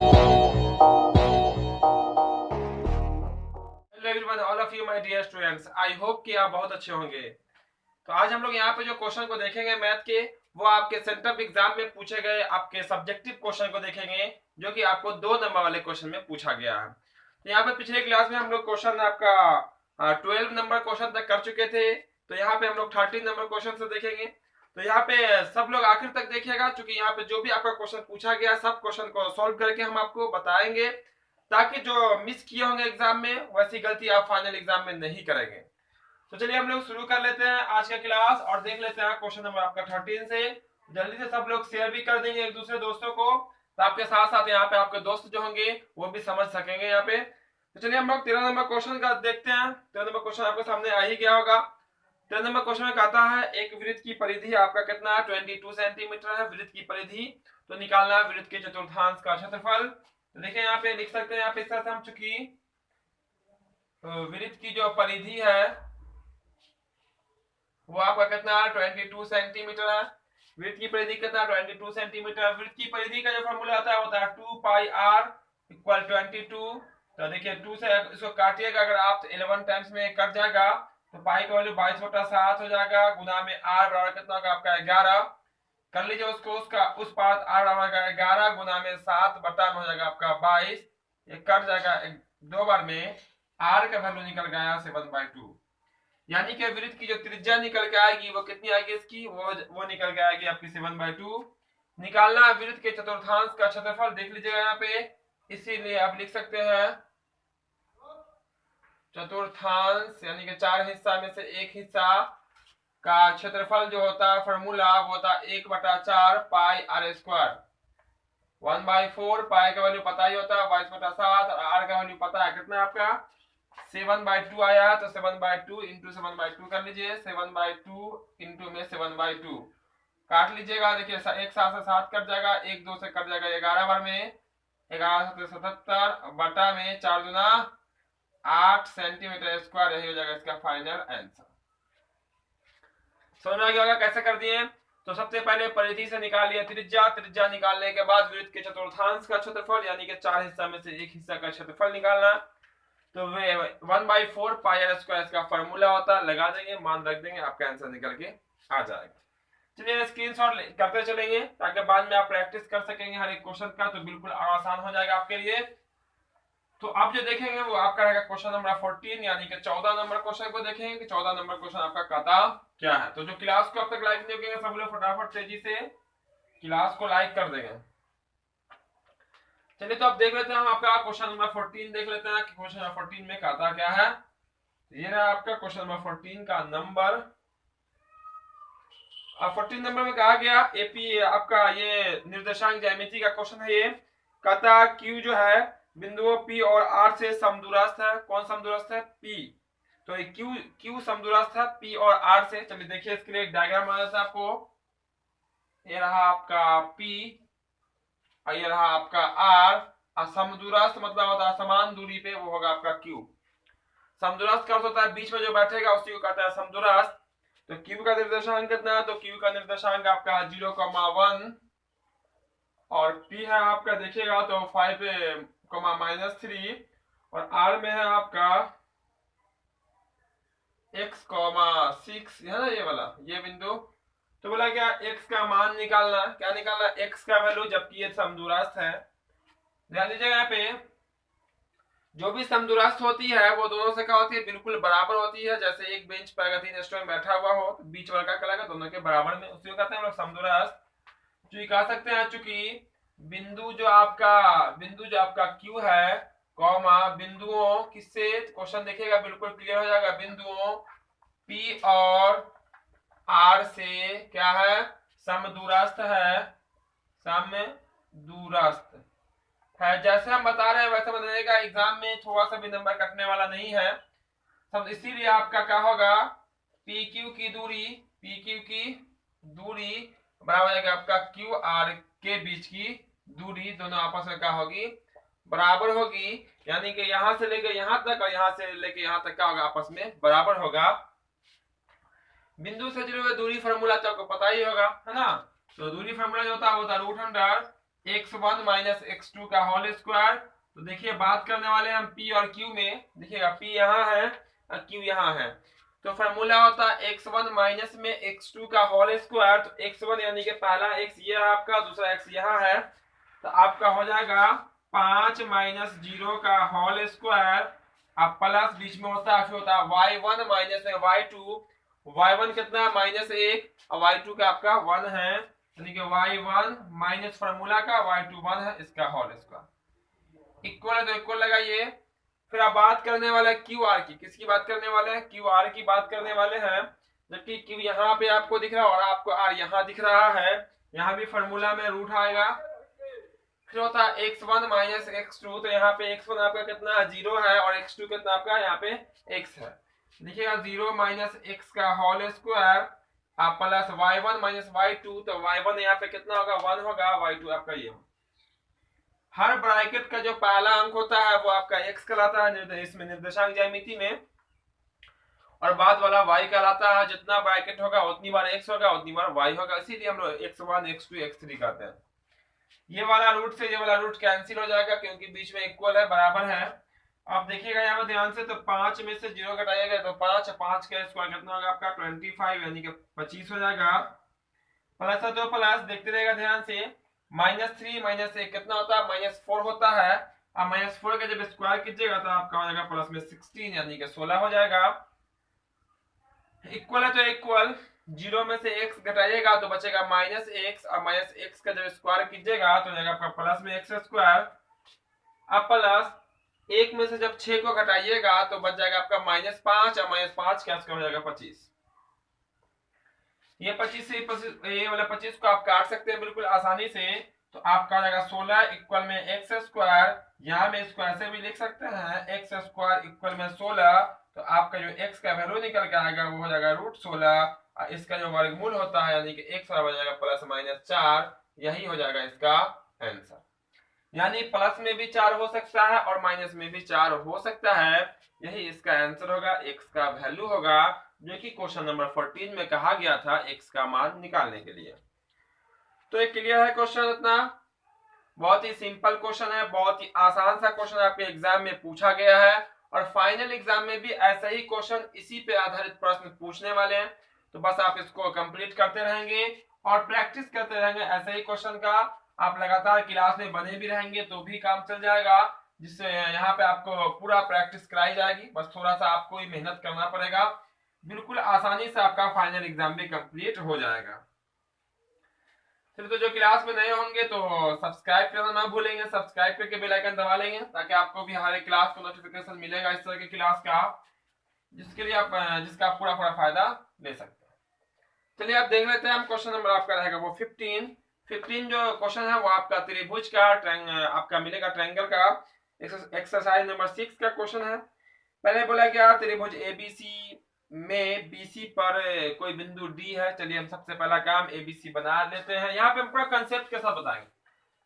Hello everyone, all of you my dear students, I hope कि आप बहुत अच्छे होंगे। तो आज हम लोग यहाँ पे जो क्वेश्चन को देखेंगे मैथ के, वो आपके सेंट्रल एग्जाम में पूछे गए आपके सब्जेक्टिव क्वेश्चन को देखेंगे, जो कि आपको 2 नंबर वाले क्वेश्चन में पूछा गया है। तो यहाँ पे पिछले क्लास में हम लोग क्वेश्चन आपका 12 नंबर क्वेश्चन तक कर चुके थे। तो यहाँ पे हम लोग 13 नंबर क्वेश्चन से देखेंगे। तो यहाँ पे सब लोग आखिर तक देखिएगा, क्योंकि यहाँ पे जो भी आपका क्वेश्चन पूछा गया सब क्वेश्चन को सॉल्व करके हम आपको बताएंगे, ताकि जो मिस किए होंगे एग्जाम में वैसी गलती आप फाइनल एग्जाम में नहीं करेंगे। तो चलिए हम लोग शुरू कर लेते हैं आज का क्लास और देख लेते हैं क्वेश्चन नंबर आपका 13 से। जल्दी से सब लोग शेयर भी कर देंगे एक दूसरे दोस्तों को, तो आपके साथ साथ यहाँ पे आपके दोस्त जो होंगे वो भी समझ सकेंगे यहाँ पे। तो चलिए हम लोग 13 नंबर क्वेश्चन का देखते हैं। 13 नंबर क्वेश्चन आपके सामने आ ही गया होगा। 13 नंबर क्वेश्चन में कहता है एक वृत्त की परिधि आपका कितना है, 22 सेंटीमीटर है वृत्त की परिधि। तो निकालना है वृत्त के चतुर्थांश का क्षेत्रफल। तो देखिए यहाँ पे लिख सकते हैं, यहाँ पे इस तरह से हम चूंकि वृत्त की जो परिधि है वो आपका कितना है, 22 सेंटीमीटर है। वृत्त की परिधि कितना, 22 सेंटीमीटर। वृत्त की परिधि का जो फॉर्मूला आता है होता है 2 पाई आर इक्वल 22। तो देखिए 2 से इसको काटिएगा, अगर आप 11 टाइम्स में कट जाएगा तो पाई का वैल्यू 22/7 हो जाएगा, गुना में आर बराबर कितना होगा आपका 11। कर लीजिए उसको, उसका उस पार आर बराबर 11 गुना में 7 बटा में हो जाएगा आपका 22। ये कट जाएगा 2 बार में, आर का वैल्यू निकल गया 7/2। यानी कि वृत्त की जो त्रिज्या निकल के आएगी वो कितनी आएगी इसकी, वो निकल के आएगी आपकी 7/2। निकालना है वृत्त के चतुर्थांश का क्षेत्रफल। देख लीजिएगा यहाँ पे, इसीलिए आप लिख सकते हैं चतुर्थांश यानी कि 4 हिस्सा में से एक हिस्सा का क्षेत्रफल जो होता है फॉर्मूला वो होता है 1/4 पाई आर स्क्वायर। 1/4 पाई का वैल्यू पता ही होता है 22/7, और आर का वैल्यू पता है कितना आपका 7/2 आया। तो 7/2 इंटू 7/2 कर लीजिए, 7/2 इंटू में 7/2 काट लीजिएगा। देखिए एक 7 से 7 कट जाएगा, एक 2 से कट जाएगा 11 बार में, 11/77 बटा में 4 गुना 8 सेंटीमीटर स्क्वायर। यही हो जाएगा इसका फाइनल आंसर। समझ में आ गया होगा कैसे कर दिए। तो सबसे पहले परिधि से निकाल लिया त्रिज्या। त्रिज्या निकालने के बाद वृत्त के चतुर्थांश का क्षेत्रफल यानी कि 4 हिस्सा में से एक हिस्सा का क्षेत्रफल निकालना। तो 1/4 पाई आर स्क्वायर इसका फॉर्मूला होता है, लगा देंगे, मान रख देंगे, आपका आंसर निकल के आ जाएगा। चलिए स्क्रीनशॉट करते चलेंगे ताकि बाद में आप प्रैक्टिस कर सकेंगे हर एक क्वेश्चन का, तो बिल्कुल आसान हो जाएगा आपके लिए। तो आप जो देखेंगे वो आपका रहेगा क्वेश्चन नंबर 14 यानी कि 14 नंबर क्वेश्चन को देखेंगे कि 14 नंबर क्वेश्चन आपका कहता क्या है। तो जो क्लास को अब तक लाइक नहीं करेंगे सब लोग फटाफट तेजी से क्लास को लाइक कर देंगे। चलिए तो अब देख लेते हैं हम आपका क्वेश्चन नंबर 14 देख लेते हैं कि क्वेश्चन नंबर 14 में कहता क्या है। ये रहा आपका क्वेश्चन नंबर 14 का नंबर। 14 नंबर में कहा गया एपी आपका ये निर्देशांक ज्यामिति का क्वेश्चन है। ये कहता क्यू जो है बिंदुओं पी और आर से समदूरस्थ है। कौन समदूरस्थ है, पी। तो क्यू क्यू समदूरस्थ है पी और आर से। चलिए देखिए इसके लिए एक डायग्राम बना देता है आपको। ये रहा आपका पी और ये रहा आपका आर। समदूरस्थ मतलब होता है समान दूरी पे, वो होगा आपका क्यू। समदूरस्थ का अर्थ होता है बीच में जो बैठेगा उसी को कहते हैं समदूरस्थ। तो क्यू का निर्देशांक कितना है, तो क्यू का निर्देशांक आपका 0,1 और पी है आपका देखिएगा तो 5, और आर में है आपका x,6 है ना, ये वाला ये बिंदु। तो बोला क्या x का मान निकालना। क्या निकालना, x का वैल्यू, जबकि ये समदूरस्थ है। ध्यान दीजिएगा यहाँ पे जो भी समदूरस्थ होती है वो दोनों से क्या होती है, बिल्कुल बराबर होती है। जैसे एक बेंच पर अगर 3 स्टूडेंट बैठा हुआ हो तो बीच वाला क्या कहलाएगा, दोनों के बराबर में, उसी को कहते हैं हम लोग समदूरस्थ। चूंकि कह सकते हैं चूंकि बिंदु जो आपका क्यू है कॉमा बिंदुओं किससे, क्वेश्चन देखिएगा बिल्कुल क्लियर हो जाएगा, बिंदुओं पी और आर से क्या है, समदूरस्थ है। समदूरस्थ है, जैसे हम बता रहे हैं वैसे बताने का, एग्जाम में थोड़ा सा भी नंबर कटने वाला नहीं है सब। इसीलिए आपका क्या होगा, पी क्यू की दूरी बराबर हो जाएगा आपका क्यू आर के बीच की दूरी, दोनों आपस में क्या होगी, बराबर होगी। यानी कि यहां से लेकर यहां तक और यहां से लेकर यहां तक क्या होगा, आपस में बराबर होगा। बिंदु से जुड़े हुए दूरी फार्मूला तो आपको पता ही होगा, है ना। तो दूरी फार्मूला जो होता है वो होता है √100 x1 माइनस x2 का होल स्क्वायर। तो देखिए बात करने वाले हम p और q में, देखिएगा p यहाँ है और q यहाँ है। तो फॉर्मूला होता है x1 माइनस में x2 का होल स्क्वायर। तो x1 यानी कि पहला x ये है आपका, दूसरा x यहाँ है, तो आपका हो जाएगा 5 माइनस 0 का होल स्क्वायर। अब प्लस बीच में होता है, फिर होता है y1 माइनस में y2। y1 कितना है -1 और y2 का आपका 1 है, यानी कि y1 माइनस फार्मूला का y2 1 है, इसका होल स्क्वायर इक्वल है। तो इक्वल लगाइए। फिर आप बात करने वाले हैं क्यू आर की। किसकी बात करने वाले हैं? क्यू आर की बात करने वाले हैं। जबकि क्यू यहाँ पे आपको दिख रहा है और आपको आर यहाँ दिख रहा है। यहाँ भी फार्मूला में रूट आएगा। फिर होता है x1 माइनस x2। तो यहाँ पे x1 आपका कितना 0 है और x2 कितना आपका यहाँ पे x है। देखिएगा 0 माइनस x का होल स्क्वायर आप प्लस y1 माइनस y2। तो y1 यहाँ पे कितना होगा 1 होगा, y2 आपका ये। हर ब्रैकेट का जो पहला अंक होता है वो आपका x कहलाता है इसमें निर्देशांक ज्यामिति में, और बाद वाला y कहलाता है। जितना ब्रैकेट होगा उतनी बार x होगा, उतनी बार y होगा, इसीलिए हम लोग x1 x2 x3 कहते हैं। ये वाला रूट से ये वाला रूट कैंसिल हो जाएगा क्योंकि बीच में इक्वल है, बराबर है। अब देखिएगा यहाँ पे ध्यान से, तो 5 में से 0 घटाएगा तो 5 5 का स्क्वायर कितना होगा आपका 25 यानी कि 25 हो जाएगा। प्लस है तो प्लस देखते रहेगा ध्यान से। -3 -1 कितना होता है -4 होता है। अब -4 का जब स्क्वायर कीजिएगा तो आपका हो जाएगा प्लस में 16 यानी कि 16 हो जाएगा। इक्वल है तो इक्वल, 0 में से x घटाइएगा तो बचेगा -x, और -x का जब स्क्वायर कीजिएगा तो जाएगा आपका प्लस में x स्क्वायर। अब प्लस 1 में से जब 6 को घटाइएगा तो बच जाएगा आपका -5, और -5 का स्क्वायर हो जाएगा 25। ये 25 से ये वाला 25 को आप काट सकते हैं बिल्कुल आसानी से। तो आपका आ जाएगा 16 इक्वल में x स्क्वायर। यहाँ में स्क्वायर से भी लिख सकते हैं, x स्क्वायर इक्वल में 16। तो आपका जो x का वैल्यू निकल के आएगा वो हो जाएगा √16, और इसका जो वर्गमूल होता है यानी कि x बराबर हो जाएगा +-4। यही हो जाएगा इसका आंसर। यानी प्लस में भी 4 हो सकता है और माइनस में भी 4 हो सकता है। यही इसका आंसर होगा, x का वैल्यू होगा, जो कि क्वेश्चन नंबर 14 में कहा गया था x का मान निकालने के लिए। तो ये क्लियर है क्वेश्चन इतना। बहुत ही सिंपल क्वेश्चन है, बहुत ही आसान सा क्वेश्चन आपके एग्जाम में पूछा गया है, और फाइनल एग्जाम में भी ऐसा ही क्वेश्चन इसी पे आधारित प्रश्न पूछने वाले हैं। तो बस आप इसको कंप्लीट करते रहेंगे और प्रैक्टिस करते रहेंगे ऐसे ही क्वेश्चन का। आप लगातार क्लास में बने भी रहेंगे तो भी काम चल जाएगा, जिससे यहाँ पे आपको पूरा प्रैक्टिस कराई जाएगी। बस थोड़ा सा आपको ही मेहनत करना पड़ेगा, बिल्कुल आसानी से आपका फाइनल एग्जाम भी कंप्लीट हो जाएगा। तो जो क्लास में नए होंगे तो सब्सक्राइब करना ना भूलेंगे, सब्सक्राइब करके बेल आइकन दबा लेंगे ताकि आपको भी हर एक क्लास को नोटिफिकेशन मिलेगा इस तरह की क्लास का, जिसके लिए आप जिसका आप पूरा फायदा ले सकते हैं। चलिए आप देख लेते हैं हम क्वेश्चन नंबर आपका रहेगा वो 15 जो क्वेश्चन है वो आपका त्रिभुज का आपका मिलेगा ट्रायंगल का एक्सरसाइज नंबर 6 का क्वेश्चन है। पहले बोला गया त्रिभुज एबीसी में बीसी पर कोई बिंदु डी है। चलिए हम सबसे पहला काम एबीसी बना लेते हैं। यहाँ पे हम पूरा कंसेप्ट के साथ बताएंगे,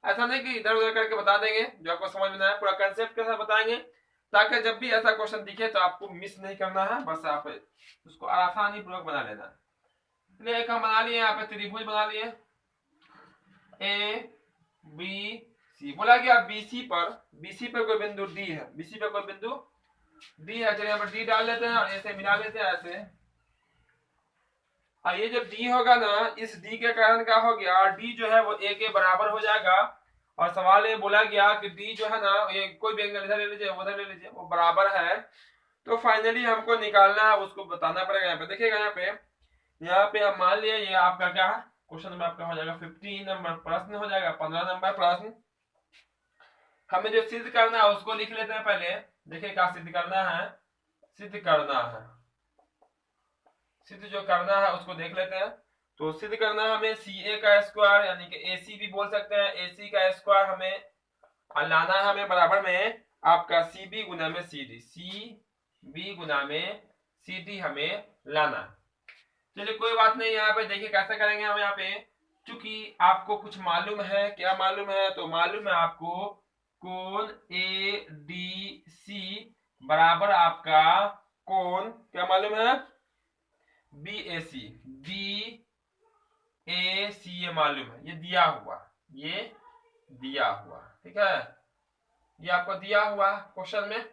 ऐसा नहीं कि इधर उधर करके बता देंगे, जो आपको समझ में आए पूरा कंसेप्ट के साथ बताएंगे, ताकि जब भी ऐसा क्वेश्चन दिखे तो आपको मिस नहीं करना है, बस आप उसको आसानी पूर्वक बना लेना है। चलिए एक हम बना लिए, यहाँ पे त्रिभुज बना लिए ए बी सी। बोला गया बीसी पर कोई बिंदु डी है, बीसी पर कोई बिंदु डी है। चलिए यहाँ पर डी डाल लेते हैं और ऐसे मिला लेते हैं ऐसे। और ये जब डी होगा ना, इस डी के कारण क्या हो गया, डी जो है वो ए के बराबर हो जाएगा। और सवाल ये बोला गया कि डी जो है ना, ये कोई भी एंगल इधर ले लीजिए उधर ले लीजिए, वो बराबर है। तो फाइनली हमको निकालना है, उसको बताना पड़ेगा। यहाँ पे देखिएगा, यहाँ पे हम मान लिए ये आपका क्या है क्वेश्चन नंबर आपका हो जाएगा 15 नंबर प्रश्न हो जाएगा, 15 नंबर प्रश्न। हमें जो सिद्ध करना है उसको लिख लेते हैं पहले। देखिए क्या सिद्ध करना है, सिद्ध जो करना है उसको देख लेते हैं। तो सिद्ध करना है हमें सी ए का स्क्वायर यानी कि ए सी भी बोल सकते हैं, ए सी का स्क्वायर हमें लाना है, हमें बराबर में आपका सी बी गुना में सी डी, सी बी गुना में सी डी हमें लाना है। चलिए कोई बात नहीं, यहाँ पे देखिए कैसे करेंगे हम। यहाँ पे चूंकि आपको कुछ मालूम है, क्या मालूम है, तो मालूम है आपको कोण ए डी सी बराबर आपका कोण क्या मालूम है बी ए सी, ये मालूम है, ये दिया हुआ, ये दिया हुआ, ठीक है, ये आपको दिया हुआ क्वेश्चन में।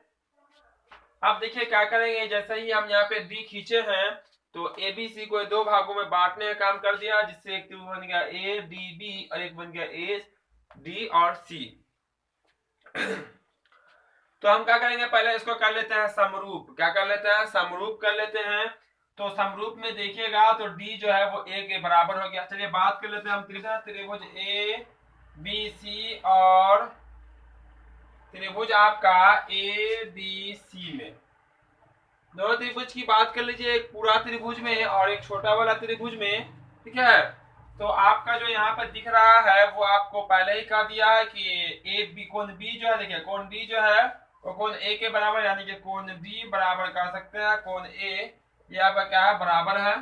आप देखिए क्या करेंगे, जैसे ही हम यहाँ पे डी खींचे हैं तो ए बी सी को दो भागों में बांटने का काम कर दिया, जिससे एक त्रिभुज बन गया ए डी बी और एक बन गया ए डी और सी। तो हम क्या करेंगे, पहले इसको कर लेते हैं समरूप। क्या कर लेते हैं, समरूप कर लेते हैं। तो समरूप में देखिएगा तो डी जो है वो ए के बराबर हो गया। चलिए बात कर लेते हैं हम त्रिभुज ए बी सी और त्रिभुज आपका ए बी सी में। दोनों त्रिभुज की बात कर लीजिए, एक पूरा त्रिभुज में और एक छोटा वाला त्रिभुज में, ठीक है। तो आपका जो यहाँ पर दिख रहा है वो आपको पहले ही कह दिया है कि ए बी कोण बी जो है, देखिए कोण बी जो है वो कोण ए के बराबर, यानी कि कोण बी बराबर कह सकते हैं कोण ए, ये आपका क्या है बराबर है,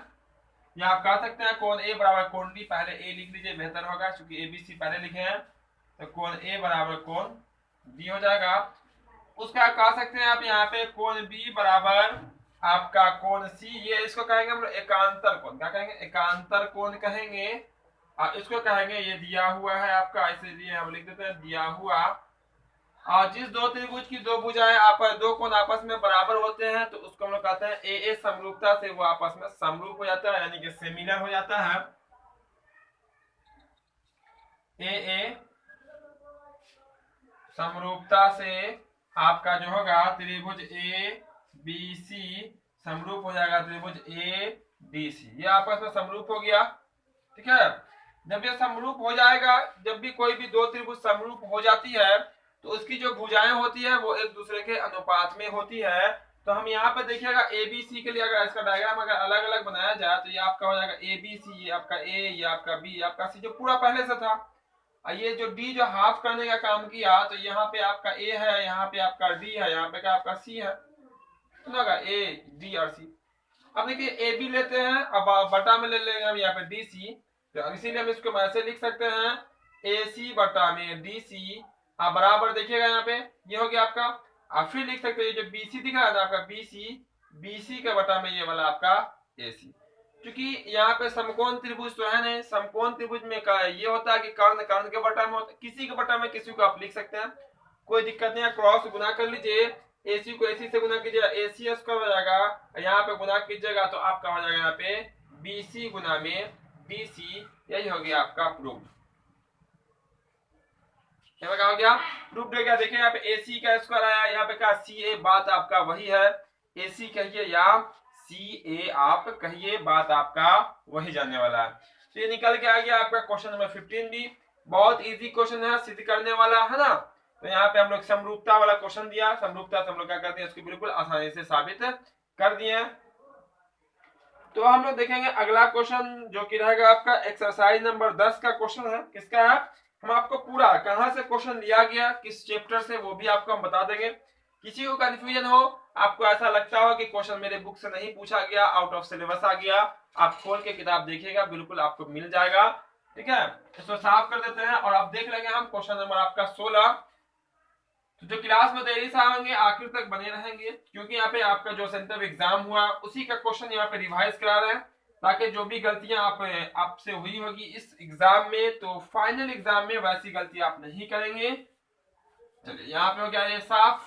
या आप कह सकते हैं कोण ए बराबर कोण बी। पहले ए लिख लीजिए बेहतर होगा, क्योंकि ए बी सी पहले लिखे हैं। तो कोण ए बराबर कोण बी हो जाएगा। उसका कह सकते हैं आप यहाँ पे कोण बी बराबर आपका कोण सी, ये इसको कहेंगे हम लोग एकांतर कोण। क्या कहेंगे, एकांतर कोण कहेंगे। और इसको कहेंगे, ये दिया हुआ है आपका, इसलिए हम लिख देते हैं दिया हुआ। और जिस दो त्रिभुज की दो भुजाएं आपस दो कोण आपस में बराबर होते हैं तो उसको हम लोग कहते हैं ए समरूपता से वो आपस में समरूप हो जाता है, यानी कि सिमिलर हो जाता है। ए समरूपता से आपका जो होगा त्रिभुज ए बी सी समरूप हो जाएगा त्रिभुज ए डी सी, ये आपस में समरूप हो गया, ठीक है। जब ये समरूप हो जाएगा, जब भी कोई भी दो त्रिभुज समरूप हो जाती है तो उसकी जो भुजाएं होती है वो एक दूसरे के अनुपात में होती है। तो हम यहाँ पे देखिएगा ए बी सी के लिए अगर इसका डायग्राम अगर अलग अलग बनाया जाए तो ये आपका हो जाएगा ए बी सी, ये आपका ए, ये आपका बी, ये आपका सी, जो पूरा पहले से था। ये जो डी जो हाफ करने का काम किया, तो यहाँ पे आपका ए है, यहाँ पे आपका डी है, यहाँ पे क्या आपका सी है, तो ए डी और सी। अब देखिए ए बी लेते हैं, अब बटा में ले लेंगे हम यहाँ पे डी सी, तो इसीलिए हम इसको ऐसे लिख सकते हैं ए सी बटा में डी सी। आप बराबर देखिएगा यहाँ पे ये हो गया आपका। आप फिर लिख सकते हैं ये जो बी सी दिख रहा है ना आपका बी सी का बटा में ये वाला आपका ए सी। क्योंकि यहाँ पे समकोण त्रिभुज तो है नहीं, समकोण त्रिभुज में का ये होता है कि कर्ण कर्ण के बटा में होता है, किसी के बटा में किसी को आप लिख सकते हैं, कोई दिक्कत नहीं है। क्रॉस गुना कर लीजिए, एसी को एसी से गुना कीजिएगा, एसी स्क्वायर हो जाएगा, यहाँ पे गुना कीजिएगा तो आपका हो जाएगा यहाँ पे बीसी गुना में बीसी, यही हो गया आपका प्रूफ। क्या हो गया, प्रूफ हो गया। देखिए यहाँ पे एसी का स्क्वायर आया, यहाँ पे क्या सी ए, बात आपका वही है, एसी कहिए या सी ए आप कहिए, बात आपका वही जाने वाला है। तो ये निकल के आ गया आपका क्वेश्चन नंबर 15 भी। बहुत इजी क्वेश्चन है, सिद्ध करने वाला है ना। तो यहाँ पे हम लोग समरूपता वाला क्वेश्चन दिया, समरूपता से हम लोग क्या करते हैं, इसको बिल्कुल आसानी से साबित कर दिए। तो हम लोग देखेंगे अगला क्वेश्चन जो कि रहेगा आपका एक्सरसाइज नंबर 10 का क्वेश्चन है। किसका है, हम आपको पूरा कहां से क्वेश्चन लिया गया, किस चैप्टर से, वो भी आपको हम बता देंगे। किसी को कंफ्यूजन हो, आपको ऐसा लगता हो कि क्वेश्चन मेरे बुक से नहीं पूछा गया, आउट ऑफ सिलेबस आ गया, आप खोल के किताब देखिएगा, बिल्कुल आपको मिल जाएगा, ठीक है। इसको साफ कर देते हैं और अब देख लेंगे हम क्वेश्चन नंबर आपका 16। तो जो क्लास में देरी से आएंगे आखिर तक बने रहेंगे, क्योंकि यहाँ पे आपका जो सेंटर एग्जाम हुआ उसी का क्वेश्चन यहाँ पे रिवाइज करा रहे हैं, ताकि जो भी गलतियां आपसे हुई होगी इस एग्जाम में, तो फाइनल एग्जाम में वैसी गलती आप नहीं करेंगे। चलिए यहाँ पे हो गया ये साफ।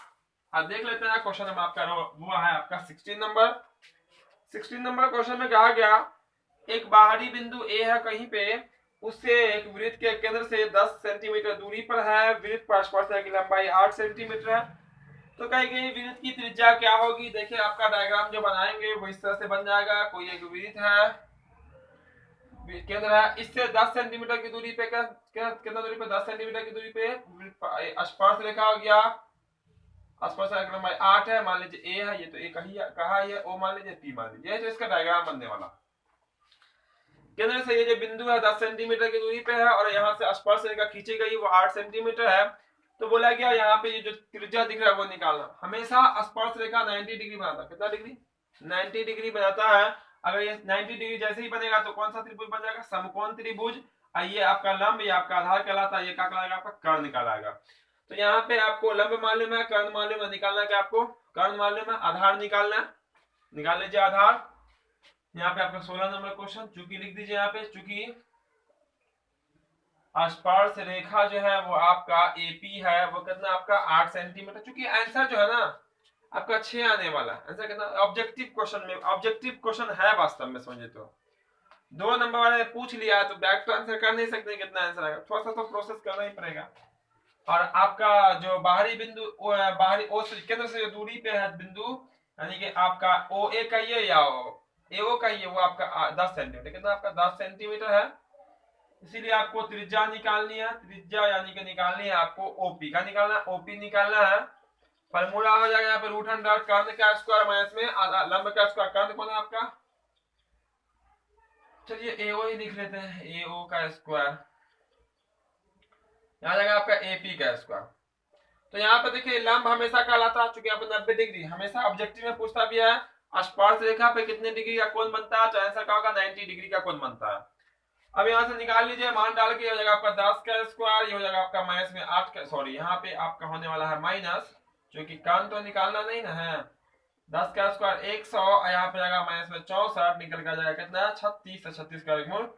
अब देख लेते हैं क्वेश्चन नंबर आपका हुआ है आपका 16 नंबर। 16 नंबर क्वेश्चन में कहा गया एक बाहरी बिंदु ए है कहीं पे, उससे एक वृत्त के केंद्र से 10 सेंटीमीटर दूरी पर है, वृत्त पर स्पर्शरेखा की लंबाई 8 सेंटीमीटर है। तो कही गई वृत्त की त्रिज्या क्या होगी। देखिए आपका डायग्राम जो बनाएंगे वो इस तरह से बन जाएगा। कोई एक वृत्त है, केंद्र है, इससे 10 सेंटीमीटर की दूरी पे कितना दूरी पे 10 सेंटीमीटर की दूरी पे स्पर्श रेखा हो गया, स्पर्श रेखा की लंबाई 8 है, मान लीजिए ए है, ये तो ए कहा है, ओ मान लीजिए, पी मान लीजिए, तो इसका डायग्राम बनने वाला। केंद्र से ये जो बिंदु है 10 सेंटीमीटर की दूरी पे है और यहाँ से स्पर्श रेखा खींची गई वो 8 सेंटीमीटर है। तो बोला गया यहाँ पे ये जो त्रिज्या दिख रहा है वो निकालना। हमेशा स्पर्श रेखा 90 डिग्री बनाता है, कितना डिग्री, 90 डिग्री बनाता है। अगर ये 90 डिग्री जैसे ही बनेगा तो कौन सा त्रिभुज बन जाएगा, समकोण त्रिभुज। ये आपका लंब, ये आपका आधार कहलाता है, ये क्या कहलाएगा आपका कर्ण कहलाएगा। तो यहाँ पे आपको लंब मालूम है, कर्ण मालूम है, निकालना क्या आपको, कर्ण मालूम है, आधार निकालना है, निकाल लीजिए आधार। यहाँ पे आपका 16 नंबर क्वेश्चन, चूंकि लिख दीजिए यहाँ पे, चूंकि स्पर्श रेखा जो है वो आपका एपी है, वो कितना आपका 8 सेंटीमीटर। चूंकि आंसर जो है ना आपका 6 आने वाला है, आंसर कितना ऑब्जेक्टिव क्वेश्चन में, ऑब्जेक्टिव क्वेश्चन है वास्तव में समझे तो। 2 नंबर वाले पूछ लिया तो बैक तो आंसर कर नहीं सकते कितना आंसर आएगा, थोड़ा सा तो प्रोसेस करना ही पड़ेगा। और आपका जो बाहरी बिंदु बाहरी ओ से केंद्र से जो दूरी पे है बिंदु, यानी कि आपका ओ ए कहिए या ए ओ कहिए, वो आपका 10 सेंटीमीटर, कितना आपका 10 सेंटीमीटर है। इसीलिए आपको त्रिज्या निकालनी है, त्रिज्या यानी कि निकालनी है आपको ओपी का निकालना है, ओपी निकालना है। फॉर्मूला हो जाएगा यहाँ पे √100 कर्ण का स्क्वायर माइनस में आधा लंब का स्क्वायर, कर्ण कौन है आपका, चलिए एओ ही लिख लेते हैं, एओ का स्क्वायर, यहाँ जाएगा आपका एपी का स्क्वायर। तो यहाँ पे देखिए लंब हमेशा कहलाता है, चूंकि यहाँ पे 90 डिग्री हमेशा ऑब्जेक्टिव में पूछता भी है, स्पर्श रेखा पे कितने डिग्री का कोण बनता है, तो आंसर क्या होगा 90 डिग्री का कोण बनता है। अब यहाँ से निकाल लीजिए, मान डाल के हो जाएगा आपका 10 का स्क्वायर, ये हो जाएगा आपका माइनस में 8 का, सॉरी यहाँ पे आपका होने वाला है माइनस, जो कि कान तो निकालना नहीं ना है, 10 का स्क्वायर 100, यहाँ पे जाएगा माइनस में 64, निकल का जाएगा कितना 36, 36 का वर्गमूल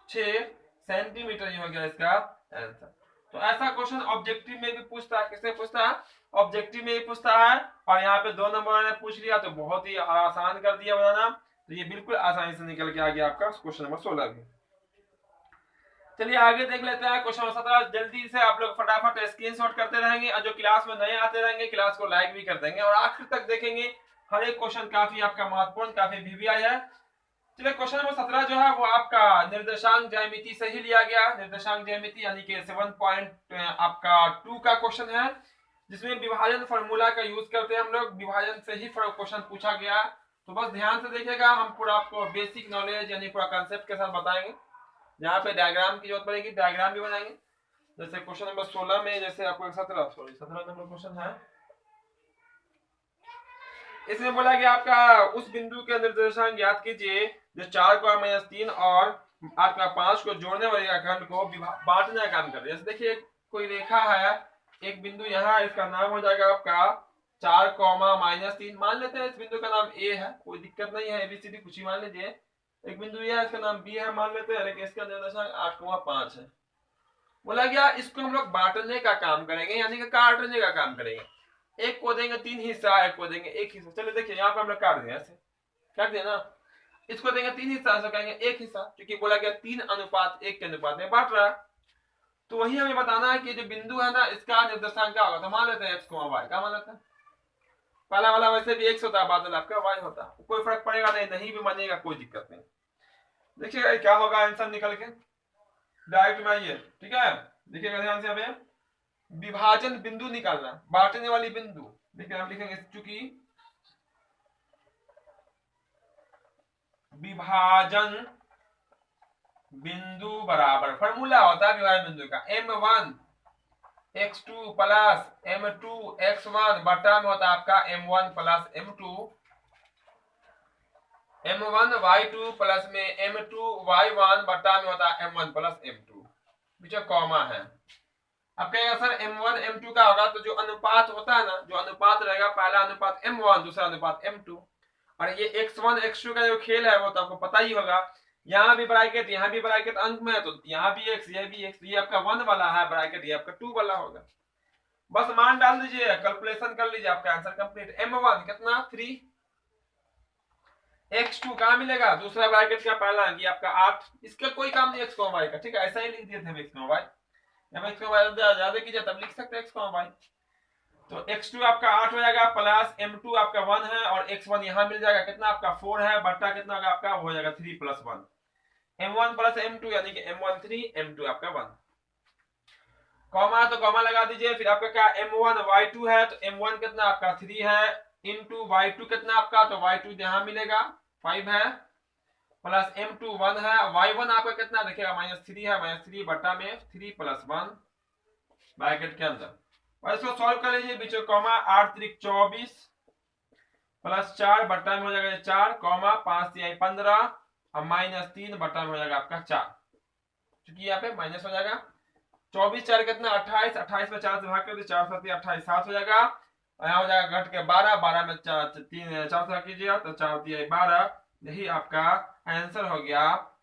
6 सेंटीमीटर, ये हो गया इसका आंसर। तो ऐसा क्वेश्चन ऑब्जेक्टिव में भी पूछता है, किससे पूछता है, ऑब्जेक्टिव में भी पूछता है। और यहाँ पे 2 नंबर ने पूछ लिया तो बहुत ही आसान कर दिया बनाना, तो ये बिल्कुल आसानी से निकल के आ गया आपका क्वेश्चन नंबर 16 भी। चलिए आगे देख लेते हैं क्वेश्चन नंबर 17। जल्दी से आप लोग फटाफट स्क्रीनशॉट करते रहेंगे, और जो क्लास में नए आते रहेंगे क्लास को लाइक भी कर देंगे और आखिर तक देखेंगे, हर एक क्वेश्चन काफी आपका महत्वपूर्ण, काफी वीवीआई है। चलिए क्वेश्चन नंबर 17 जो है वो आपका निर्देशांक ज्यामिति से ही लिया गया, निर्देशांक ज्यामिति यानी कि 7.2 का क्वेश्चन है, जिसमें विभाजन फॉर्मूला का यूज करते हैं हम लोग, विभाजन से ही क्वेश्चन पूछा गया। तो बस ध्यान से देखिएगा, हम पूरा आपको बेसिक नॉलेज यानी पूरा कंसेप्ट के साथ बताएंगे। यहाँ पे डायग्राम की जरूरत पड़ेगी, डायग्राम भी बनाएंगे। जैसे क्वेश्चन नंबर 16 में जैसे आपको 17 नंबर क्वेश्चन है, इसमें बोला गया आपका उस बिंदु के निर्देशांक ज्ञात कीजिए जो 4 को -3 और आपका 5 को जोड़ने वाले खंड को बांटने का काम कर रही है। जैसे देखिए कोई रेखा है, एक बिंदु यहाँ, इसका नाम हो जाएगा आपका 4, -3, मान लेते हैं इस बिंदु का नाम ए है, कोई दिक्कत नहीं है, एबीसीडी कुछ ही मान लीजिए। एक बिंदु ये है, इसका नाम बी है मान लेते हैं, लेकिन इसका निर्देशांक 8,5 है। बोला गया इसको हम लोग बांटने का काम करेंगे, यानी कि काटने का काम करेंगे। एक को देंगे 3 हिस्सा, एक को देंगे 1 हिस्सा। चलिए देखिए यहाँ पे हम लोग काट देंगे, ऐसे काट दिया ना, इसको देंगे 3 हिस्सा, ऐसा कहेंगे 1 हिस्सा, क्योंकि बोला गया 3:1 के अनुपात में बांट रहा है। तो वही हमें बताना है कि जो बिंदु है ना इसका निर्देशांक क्या होगा। तो मान लेते हैं x, y, क्या मान लेते हैं, पहला वाला वैसे भी x होता है, बाद वाला आपका y होता है, कोई फर्क पड़ेगा नहीं, नहीं भी मानेगा कोई दिक्कत नहीं। देखिएगा क्या होगा आंसर निकल के डायरेक्ट में आइए, ठीक है, देखिएगा ध्यान से। हमें विभाजन बिंदु निकालना, बांटने वाली बिंदु, देखिए हम लिखेंगे चूंकि विभाजन बिंदु बराबर, फॉर्मूला होता है विभाजन बिंदु का m1 x2 plus m2 x1 बटा में होता है आपका m1 plus m2, m1 y2 plus में m2 y1 बटा में होता है m1 प्लस m2, बीच में कॉमा है। अब कहेगा सर m1 m2 का होगा, तो जो अनुपात होता है ना, जो अनुपात रहेगा, पहला अनुपात m1 दूसरा अनुपात m2, और ये x1 x2 का जो खेल है वो तो आपको पता ही होगा, यहाँ भी ब्रैकेट यहाँ भी ब्रैकेट अंक में है, तो यहाँ भी x ये भी x, ये आपका 1 वाला है ब्रैकेट, ये आपका 2 वाला होगा। बस मान डाल दीजिए, कैलकुलेशन कर लीजिए, आपका आंसर कंप्लीट। m1 कितना 3, x2 कहाँ मिलेगा, दूसरा ब्रैकेट का पहला अंक, ये आपका 8, इसका कोई काम नहीं x, y का, ठीक है, ऐसा ही लिख दिए थे x, y, जब x, y ज्यादा कीजिए तब लिख सकते हैं x, y। तो x2 आपका 8 हो जाएगा, प्लस m2 आपका 1 है, और x1 यहाँ मिल जाएगा, कितना आपका 4 है, बट्टा कितना होगा आपका, हो जाएगा 3 + 1, m1 प्लस m2 यानी कि m1 3 m2 आपका 1, कॉमा तो कॉमा लगा दीजिए। फिर आपका क्या m1 y2 है, तो m1 कितना आपका 3 है, इंटू y2 कितना आपका, तो y2 यहाँ मिलेगा 5 है, प्लस m2 1 है, y1 आपका कितना देखिएगा -3 है, -3 बट्टा में 3 + 1 ब्रैकेट के अंदर। और इसको सॉल्व कर लीजिए, बीच में कॉमा 8 × 24 प्लस 4 बट्टा में हो जाएगा 4, कॉमा 5 × 15 और -3 बट्टा में हो जाएगा आपका 4, क्योंकि यहाँ पे माइनस हो जाएगा। 24 4 कितना 28, 28 में 4 से भाग कर दे, 4 7 28 7 हो जाएगा, और यहाँ हो जाएगा घट के 12, 12 में 4 से कीजिए तो 4 × 12, यही आपका आंसर हो गया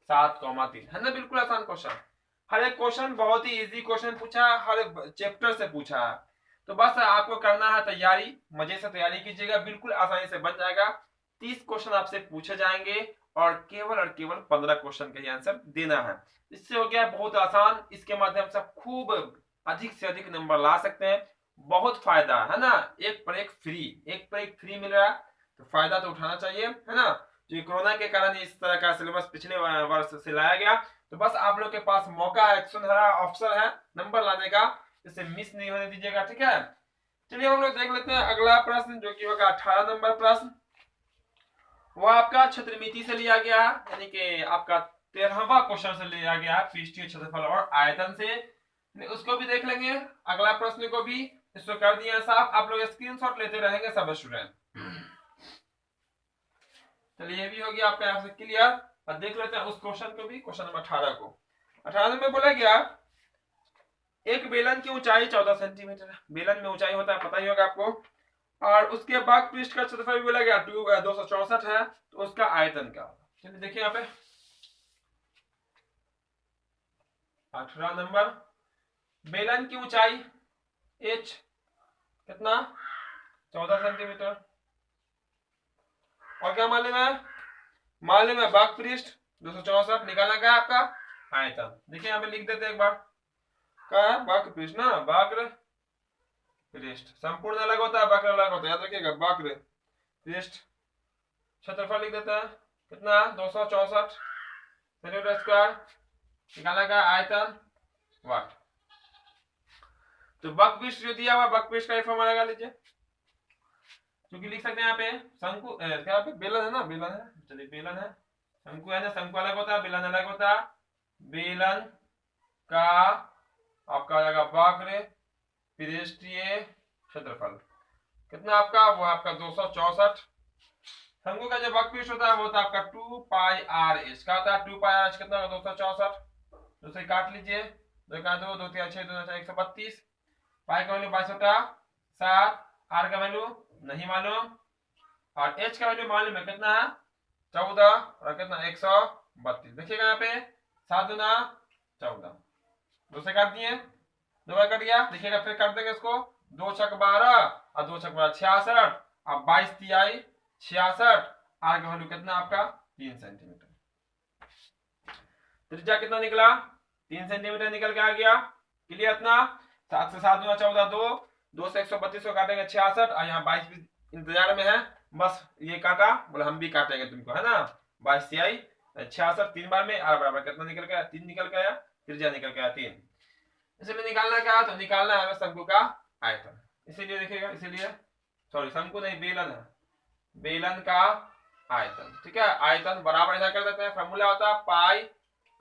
7,3, है ना, बिल्कुल आसान क्वेश्चन। हर एक क्वेश्चन बहुत ही इजी क्वेश्चन पूछा, हर चैप्टर से पूछा है। तो बस आपको करना है तैयारी, मजे से तैयारी कीजिएगा, बिल्कुल आसानी से बन जाएगा। 30 क्वेश्चन आपसे पूछे जाएंगे और केवल 15 क्वेश्चन का ही आंसर देना है। इससे हो गया बहुत आसान। इसके माध्यम से खूब अधिक से अधिक नंबर ला सकते हैं। बहुत फायदा है ना, एक पर एक फ्री मिल रहा है, तो फायदा तो उठाना चाहिए, है ना। जो कोरोना के कारण इस तरह का सिलेबस पिछले वर्ष से लाया गया, तो बस आप लोग के पास मौका है, एक सुनहरा अवसर है नंबर लाने का, इसे मिस नहीं होने दीजिएगा, ठीक है। चलिए हम लोग देख लेते हैं अगला प्रश्न, जो कि होगा 18 नंबर प्रश्न। वो आपका क्षेत्रमिति से लिया गया है, यानी कि आपका 13वां क्वेश्चन से लिया गया है, पृष्ठीय क्षेत्रफल और आयतन से। उसको भी देख लेंगे, अगला प्रश्न को भी। इसको कर दिया साफ, आप लोग स्क्रीनशॉट लेते रहेंगे सब स्टूडेंट। चलिए ये भी हो गया आपका यहाँ से क्लियर। और देख लेते हैं उस क्वेश्चन को भी, क्वेश्चन नंबर 18 को। 18 में बोला गया एक बेलन की ऊंचाई 14 सेंटीमीटर है। बेलन में ऊंचाई होता है पता ही होगा आपको, और उसके बाद पृष्ठ का क्षेत्रफल भी बोला गया 264 है, तो उसका आयतन क्या होगा। चलिए देखिए यहाँ पे 18 नंबर, बेलन की ऊंचाई h कितना 14 सेंटीमीटर, और क्या मालूम है बाक पृष्ठ 264, निकालना क्या है आपका आयतन। देखिए यहाँ पे लिख देते हैं एक बार, क्या है बाक पृष्ठ ना, वक्र पृष्ठ संपूर्ण अलग होता है, वक्र अलग होता है, याद रखिएगा। वक्र पृष्ठ क्षेत्रफल लिख देते हैं कितना 264 सेंटीमीटर स्क्वायर, निकालना का आयतन वाट। तो वक्र पृष्ठ जो दिया हुआ, वक्र पृष्ठ का एक फॉर्मूला लगा लीजिए, क्योंकि लिख सकते हैं यहाँ पे शंकु, क्या पे बेलन है ना, बेलन है, चलिए बेलन है, शंकु है ना, शंकु अलग होता है, बेलन अलग होता है। बेलन का आपका आ जाएगा वक्र पृष्ठीय क्षेत्रफल कितना आपका, वो आपका 264। शंकु का जो वक्र पृष्ठ होता है वो होता है आपका 2 पाई आर एच, क्या होता है 2 पाई आर एच कितना होगा 264, तो उसे काट लीजिए, 2 का 2 2 3 6 2 132, पाई का वैल्यू 22/7, आर का वैल्यू नहीं मालूम, और एच का वैल्यू मालूम है कितना है 14, और कितना 132। देखिएगा यहाँ पे 7 गुना 14, 2 से काट दिए, 2 बार कट गया, देखिएगा फिर काट देंगे इसको, 2 छक 12 और 2 छक 12 66, और 22 तिहाई 66, आर का वैल्यू कितना आपका 3 सेंटीमीटर। त्रिज्या कितना निकला 3 सेंटीमीटर निकल के आ गया, क्लियर। इतना 7 से 7 गुना 14 2 से 132 को काटेंगे 66, और यहाँ 22 भी इंतजार में है, बस ये काटा, बोले हम भी काटेंगे तुमको, है ना। 22 तिहाई 66 3 बार में, आर बराबर कितना निकल गया 3 निकल गया, त्रिज्या निकल गया 3। इसलिए निकालना क्या, तो निकालना है हमें शंकु का आयतन। इसीलिए देखिएगा, इसीलिए सॉरी शंकु नहीं बेलन है, बेलन का आयतन, ठीक है। आयतन बराबर ऐसा कर देते हैं, फॉर्मूला होता है पाई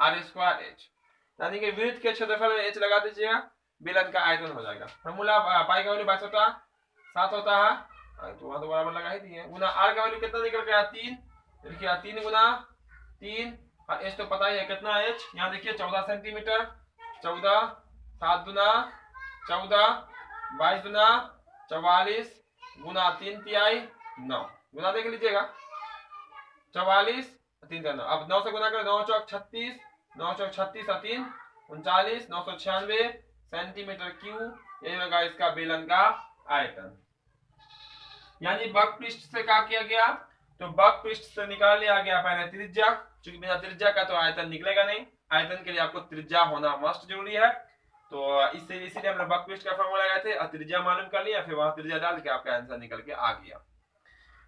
आर स्क्वायर एच, यानी कि वृत्त के क्षेत्रफल में एच लगा दीजिएगा, बेलन का आयतन हो जाएगा। फॉर्मूला पाई का वैल्यू 22/7 होता है, तो वहां तो बराबर लगा ही दिए, गुना आर का वैल्यू कितना निकल गया 3, देखिए 3 गुना 3, और एच तो पता ही है कितना एच, यहाँ देखिए 14 सेंटीमीटर, 14 7 गुना 14 22 गुना 44 गुना 3 तिहाई 9, गुना देख लीजिएगा 44 3 9, अब 9 से गुना करें 9 चौक 36, 9 चौक 36 और 3 39, 996 सेंटीमीटर क्यूब, यही होगा इसका बेलन का आयतन। यानी वक्र पृष्ठ से क्या किया गया, तो वक्र पृष्ठ से निकाल लिया गया पहले त्रिज्या, क्योंकि बिना त्रिज्या का तो आयतन निकलेगा नहीं, आयतन के लिए आपको त्रिज्या होना मस्ट जरूरी है। तो इसीलिए हम लोग वक्र पृष्ठ का फॉर्मूला लगाए थे, और त्रिज्या मालूम कर लिया, फिर वहां त्रिज्या डाल के आपका आंसर निकल के आ गया।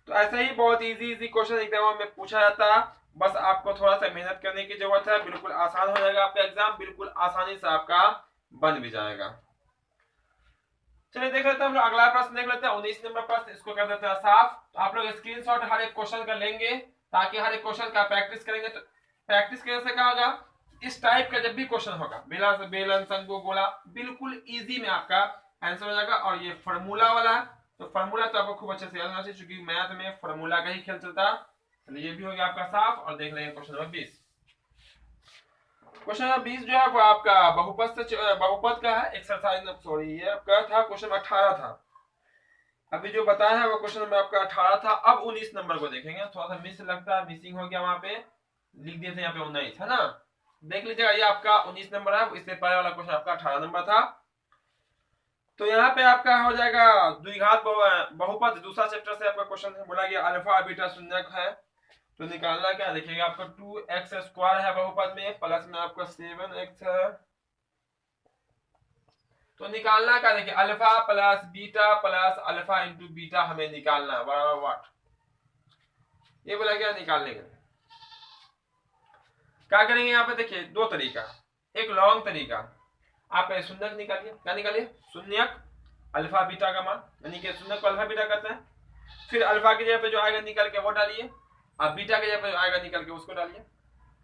तो ऐसे ही बहुत इजी क्वेश्चन एग्जाम में पूछा जाता है, बस आपको थोड़ा सा मेहनत करने की जरूरत है, बिल्कुल आसान हो जाएगा आपका एग्जाम, बिल्कुल आसानी से आपका बन भी जाएगा। चलिए देख लेते हैं हम लोग अगला प्रश्न देख लेते हैं, 19 नंबर प्रश्न, इसको कर देते हैं साफ। तो आप लोग स्क्रीनशॉट हर एक क्वेश्चन का लेंगे, ताकि हर एक क्वेश्चन का प्रैक्टिस करेंगे। तो प्रैक्टिस करने से क्या होगा, इस टाइप का जब भी क्वेश्चन होगा, बेलन से बेलन शंकु गोला, बिल्कुल इजी में आपका आंसर हो जाएगा। और ये फार्मूला वाला है, तो फार्मूला तो आपको खूब अच्छे से याद होना चाहिए, क्योंकि मैथ में फार्मूला का ही खेल चलता है। चलिए ये भी हो गया आपका साफ, और देख लेंगे क्वेश्चन नंबर 20। क्वेश्चन नंबर 20 जो है वो आपका बहुपद का है, एक्सरसाइज सॉरी ये आपका था क्वेश्चन 18 था, अभी जो बताया है वो क्वेश्चन नंबर आपका 18 था। अब 19 नंबर को देखेंगे, थोड़ा सा मिस लगता है, मिसिंग हो गया, वहां पे लिख दिए थे यहाँ पे 19, है ना। देख लीजिएगा, ये आपका 19 नंबर है, इससे पहले वाला क्वेश्चन आपका 18 नंबर था। तो यहाँ पे आपका हो जाएगा द्विघात बहुपद, दूसरा चैप्टर से आपका क्वेश्चन बोला गया अल्फा बीटा शून्यक है, तो निकालना क्या, देखिएगा आपका 2x² है बहुपद में, प्लस में आपका 7x है, तो निकालना क्या, देखिए alpha plus beta plus alpha into beta हमें निकालना है, बराबर व्हाट, ये बोला गया निकालने का। क्या करेंगे यहाँ पे, देखिए दो तरीका, एक लॉन्ग तरीका, आप शून्यक निकालिए, क्या निकालिए, शून्यक अल्फा बीटा का मान, यानी कि शून्यक को अल्फा बीटा कहते हैं, फिर अल्फा की जगह पे जो आएगा निकल के वो डालिए, अब बीटा की जगह पे जो आएगा निकल के उसको डालिए,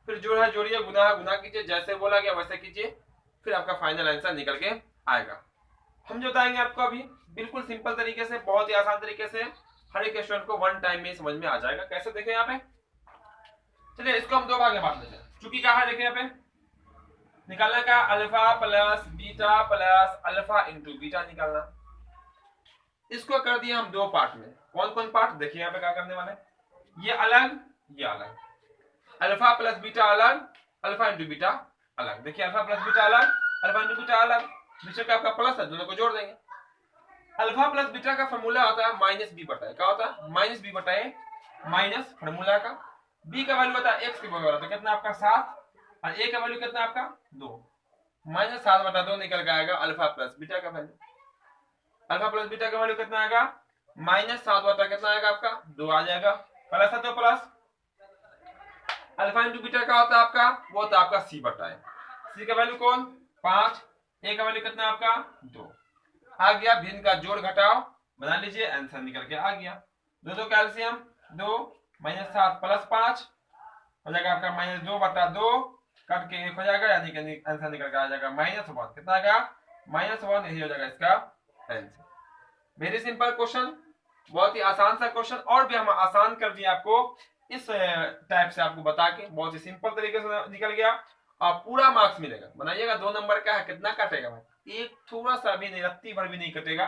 फिर जो है जोड़िए, गुना गुना कीजिए, जैसे बोला गया वैसे कीजिए, फिर आपका फाइनल आंसर निकल के आएगा। हम जो बताएंगे आपको अभी बिल्कुल सिंपल तरीके से, बहुत ही आसान तरीके से, हर एक स्टूडेंट को वन टाइम में समझ में आ जाएगा। कैसे देखें यहाँ पे, चलिए इसको हम दो भाग में बांट लेते हैं। चूंकि कहा है, देखें यहाँ पे निकालना का alpha plus beta plus alpha into beta निकालना, इसको कर दिया हम दो पार्ट में। कौन कौन पार्ट, देखिए यहाँ पे क्या करने वाले, ये अलग ये अलग, अल्फा प्लस बीटा अलग, अल्फा इंटू बीटा अलग, देखिए अल्फा प्लस बीटा अलग, अल्फा इंटू बीटा अलग, बीच का आपका प्लस है, दोनों को जोड़ देंगे। अल्फा प्लस बीटा का फॉर्मूला होता है माइनस बी बटा ए, क्या होता है, माइनस बी बटा ए, माइनस फॉर्मूला का, बी का वैल्यू होता है एक्स की वैल्यू होता है कितना आपका 7, और ए का वैल्यू कितना आपका 2, माइनस 7 बटा 2 निकल के आएगा अल्फा प्लस बीटा का वैल्यू। अल्फा प्लस बीटा का वैल्यू कितना आएगा, माइनस 7 बटा कितना आएगा आपका 2 आ जाएगा, प्लस है तो प्लस, अल्फा इंटू बीटा का होता है आपका, वो होता है आपका सी बटा है, सी का वैल्यू कौन 5, ए का वैल्यू कितना आपका 2 आ गया, भिन्न का जोड़ घटाओ बना लीजिए, आंसर निकल के आ गया। दो कैल्शियम 2 माइनस 7 प्लस 5 हो जाएगा आपका माइनस 2 बटा 2 कट के 1 हो जाएगा, यानी कि आंसर निकल के आ जाएगा -1, कितना आएगा -1, यही हो जाएगा इसका आंसर। वेरी सिंपल क्वेश्चन, बहुत ही आसान सा क्वेश्चन, और भी हम आसान कर दिए आपको इस टाइप से आपको बता के, बहुत ही सिंपल तरीके से निकल गया, और पूरा मार्क्स मिलेगा। बनाइएगा 2 नंबर का है, कितना कटेगा भाई, एक थोड़ा सा भी नहीं, रत्ती भर भी नहीं कटेगा,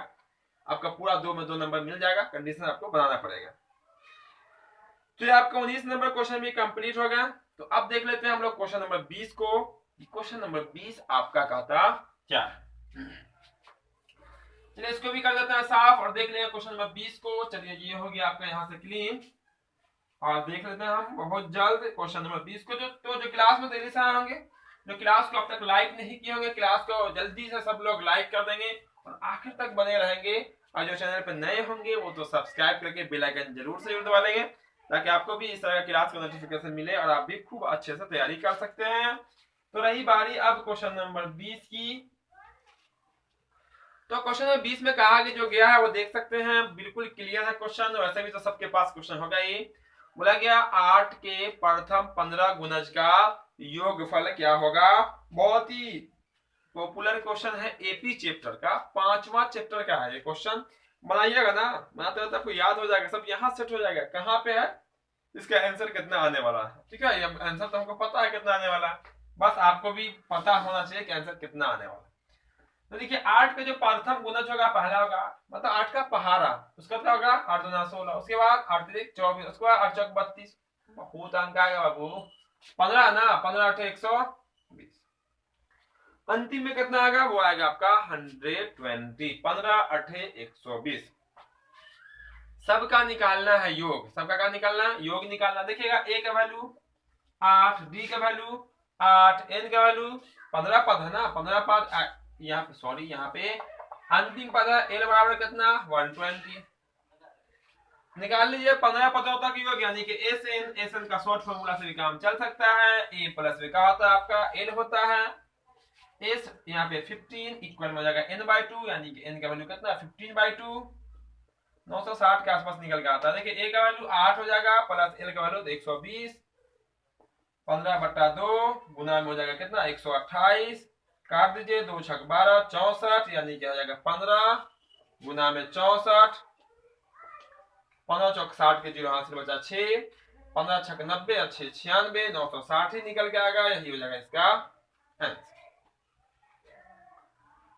आपका पूरा 2 में 2 नंबर मिल जाएगा, कंडीशन आपको बनाना पड़ेगा। तो ये आपका 19 नंबर क्वेश्चन भी कंप्लीट हो गया। तो अब देख लेते हैं हम लोग क्वेश्चन नंबर 20 को। क्वेश्चन नंबर 20 आपका कहता क्या है, चलिए इसको भी कर देते हैं साफ और देख लेंगे क्वेश्चन नंबर 20 को। चलिए ये हो गया आपका यहाँ से क्लीन, और देख लेते हैं हम बहुत जल्द क्वेश्चन नंबर 20 को। जो क्लास में देरी से आए होंगे, जो क्लास को अब तक लाइक नहीं किए होंगे, क्लास को जल्दी से सब लोग लाइक कर देंगे और आखिर तक बने रहेंगे, और जो चैनल पर नए होंगे वो तो सब्सक्राइब करके बेल आइकन जरूर से दबा लेंगे, ताकि आपको भी इस तरह की क्लास का नोटिफिकेशन मिले और आप भी खूब अच्छे से तैयारी कर सकते हैं। तो रही बारी अब क्वेश्चन नंबर 20 की। तो क्वेश्चन नंबर 20 में कहा कि जो गया है वो देख सकते हैं, बिल्कुल क्लियर है क्वेश्चन, वैसे भी तो सबके पास क्वेश्चन होगा ही। बोला गया 8 के प्रथम 15 गुणज का योगफल क्या होगा। बहुत ही पॉपुलर क्वेश्चन है, एपी चैप्टर का 5वां चैप्टर का है ये क्वेश्चन। बनाइएगा ना, बनाते रहते आपको याद हो जाएगा, सब यहाँ सेट हो जाएगा कहाँ पे है, इसका आंसर कितना आने वाला है। ठीक है, ये आंसर तो हमको पता है कितना आने वाला है, बस आपको भी पता होना चाहिए कि आंसर कितना आने वाला है। तो देखिए 8 का जो प्रथम गुणज होगा पहला होगा, मतलब 8 का पहाड़ा, उसका क्या होगा 8 दूना 16, उसके बाद 8 3 24, उसके बाद 8 चौक 32, बहुत अंक आएगा बाबू, 15 ना, 15 8 120, अंतिम में कितना आएगा, वो आएगा आपका 120, 15 8 120। सबका निकालना है योग, सबका क्या निकालना, योग निकालना। देखिएगा ए का वैल्यू 8, डी का वैल्यू 8, एन का वैल्यू 15 पद है ना, 15 पद यहाँ पे, सॉरी यहाँ पे अंतिम पद है, एल बराबर कितना 120। निकाल लीजिए 15 पदों तक योग, यानी कि एस एन का शॉर्ट फॉर्मूला से भी काम चल सकता है। ए प्लस वे का होता है आपका एल होता है, एस यहाँ पे 15 इक्वल में हो जाएगा n/2, यानी कि n का वैल्यू कितना 15/2, 960 के आसपास निकल के आता है। देखिए ए का वैल्यू 8 हो जाएगा, प्लस एल का वैल्यू 120, 15/2 गुना में हो जाएगा कितना 128, काट दीजिए 2 छक 12, 64, यानी कि हो जाएगा 15 गुना में 64, 15 चौक 60 के जीरो हाथ से बचा 6, 15 छक 90 और 6 96, 960 ही निकल के आएगा, यही हो जाएगा इसका आंसर।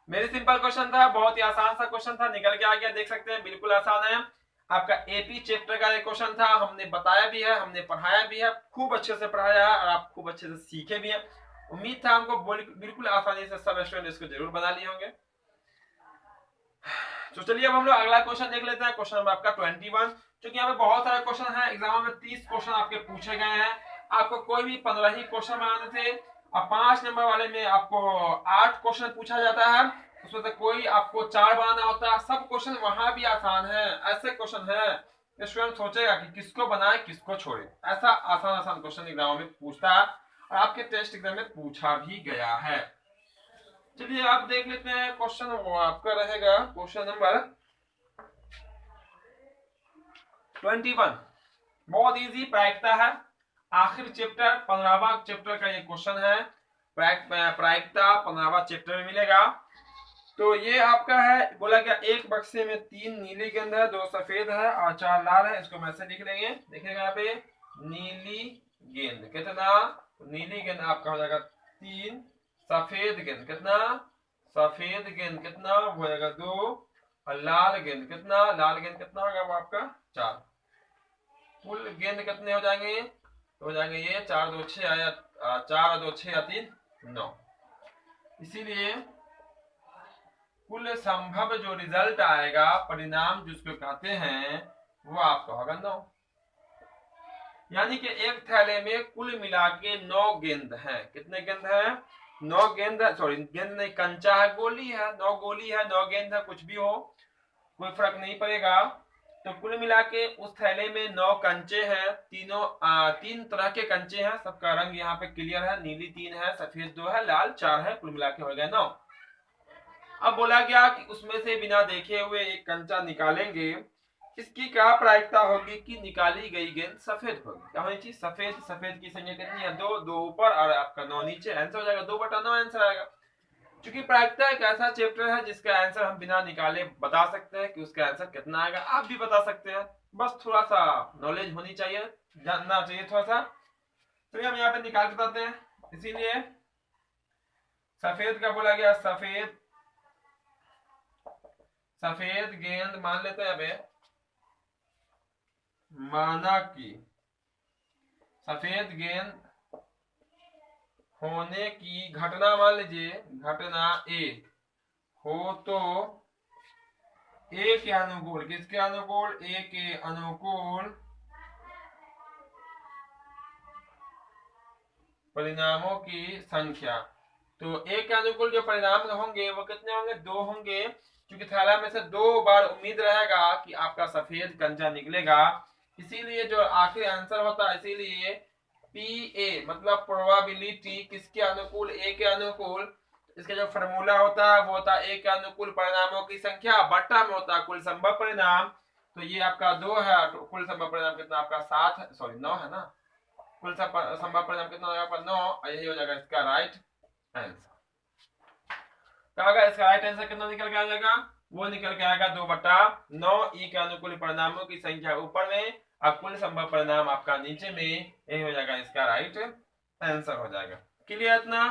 मेरी सिंपल क्वेश्चन था, बहुत ही आसान सा क्वेश्चन था, निकल के आ गया, देख सकते हैं बिल्कुल आसान है। आपका एपी चैप्टर का एक क्वेश्चन था, हमने बताया भी है, हमने पढ़ाया भी है, खूब अच्छे से पढ़ाया है और आप खूब अच्छे से सीखे भी हैं। उम्मीद था हमको बिल्कुल आसानी से सब स्टूडेंट इसको जरूर बना लिए होंगे। तो चलिए अब हम लोग अगला क्वेश्चन देख लेते हैं। क्वेश्चन नंबर आपका 21। क्योंकि यहाँ पे बहुत सारे क्वेश्चन हैं, एग्जाम में 30 क्वेश्चन आपके पूछे गए हैं। आपको कोई भी 15 ही क्वेश्चन बनाने थे। अब 5 नंबर वाले में आपको 8 क्वेश्चन पूछा जाता है, उसमें से कोई आपको 4 बनाना होता है। सब क्वेश्चन वहां भी आसान है, ऐसे क्वेश्चन है स्टूडेंट सोचेगा कि किसको बनाए किसको छोड़े। ऐसा आसान आसान क्वेश्चन एग्जाम में पूछता है और आपके टेस्ट एग्जाम में पूछा भी गया है। चलिए आप देख लेते हैं क्वेश्चन, वो आपका रहेगा क्वेश्चन नंबर 21। बहुत इजी प्रायिकता है, आखिर चैप्टर 15वां चैप्टर का ये क्वेश्चन है। प्रायिकता 15वां चैप्टर में मिलेगा। तो ये आपका है, बोला गया एक बक्से में 3 नीली गेंद है, 2 सफेद है और 4 लाल है। इसको मैं से लिख लेंगे, देखिएगा यहाँ पे नीली गेंद कितना, नीली गेंद आपका हो जाएगा 3, सफेद गेंद कितना, सफेद गेंद कितना हो जाएगा 2 और लाल गेंद कितना, लाल गेंद कितना होगा वो आपका 4। कुल गेंद कितने हो जाएंगे, तो हो जाएंगे ये 4 2 6 आया, 4 और 2 6 या 3 9। इसीलिए कुल संभव जो रिजल्ट आएगा, परिणाम जिसको कहते हैं, वो आपका होगा 9। यानी कि एक थैले में कुल मिला के 9 गेंद है। कितने गेंद है, 9 गेंद है, सॉरी गेंद नहीं कंचा है, गोली है, 9 गोली है, 9 गेंद है, कुछ भी हो कोई फर्क नहीं पड़ेगा। तो कुल मिला के उस थैले में 9 कंचे हैं, तीनों 3 तरह के कंचे हैं, सबका रंग यहाँ पे क्लियर है, नीली 3 है, सफेद 2 है, लाल 4 है, कुल मिला के हो गया 9। अब बोला गया कि उसमें से बिना देखे हुए एक कंचा निकालेंगे, इसकी क्या प्रायिकता होगी कि निकाली गई गेंद सफेद होगी। क्या होनी चाहिए, सफेद। सफेद की संख्या कितनी है 2, 2 ऊपर और आपका 9 नीचे, आंसर हो जाएगा 2/9 आंसर आएगा। क्योंकि प्रायिकता एक ऐसा चैप्टर है जिसका आंसर हम बिना निकाले बता सकते हैं कि उसका आंसर कितना आएगा। आप भी बता सकते हैं, बस थोड़ा सा नॉलेज होनी चाहिए, जानना चाहिए थोड़ा सा। तो हम यहाँ पे निकाल के बताते हैं। इसीलिए सफेद का बोला गया, सफेद सफेद गेंद मान लेते हैं। अबे माना कि सफेद गेंद होने की घटना मान लीजिए, घटना ए हो तो ए के अनुकूल, किसके अनुकूल, ए के अनुकूल परिणामों की संख्या। तो ए के अनुकूल जो परिणाम होंगे वो कितने होंगे, 2 होंगे। क्योंकि थैला में से 2 बार उम्मीद रहेगा कि आपका सफेद कंचा निकलेगा, इसीलिए जो आखिरी आंसर होता है, इसीलिए पी ए मतलब प्रोबेबिलिटी किसके अनुकूल, ए के अनुकूल। इसका जो फॉर्मूला होता है वो होता है ए के अनुकूल परिणामों की संख्या बट्टा में होता है कुल संभव परिणाम। तो ये आपका 2 है, तो कुल संभव परिणाम कितना आपका 7 है, सॉरी 9 है ना। कुल संभव परिणाम कितना होगा आपका 9, और यही हो जाएगा इसका राइट आंसर। इसका राइट आंसर कितना निकल के आ जाएगा, वो निकल के आएगा 2/9। ई के अनुकूल परिणामों की संख्या ऊपर में और कुल संभव परिणाम आपका नीचे में, यही हो जाएगा इसका राइट आंसर हो जाएगा। क्लियर इतना।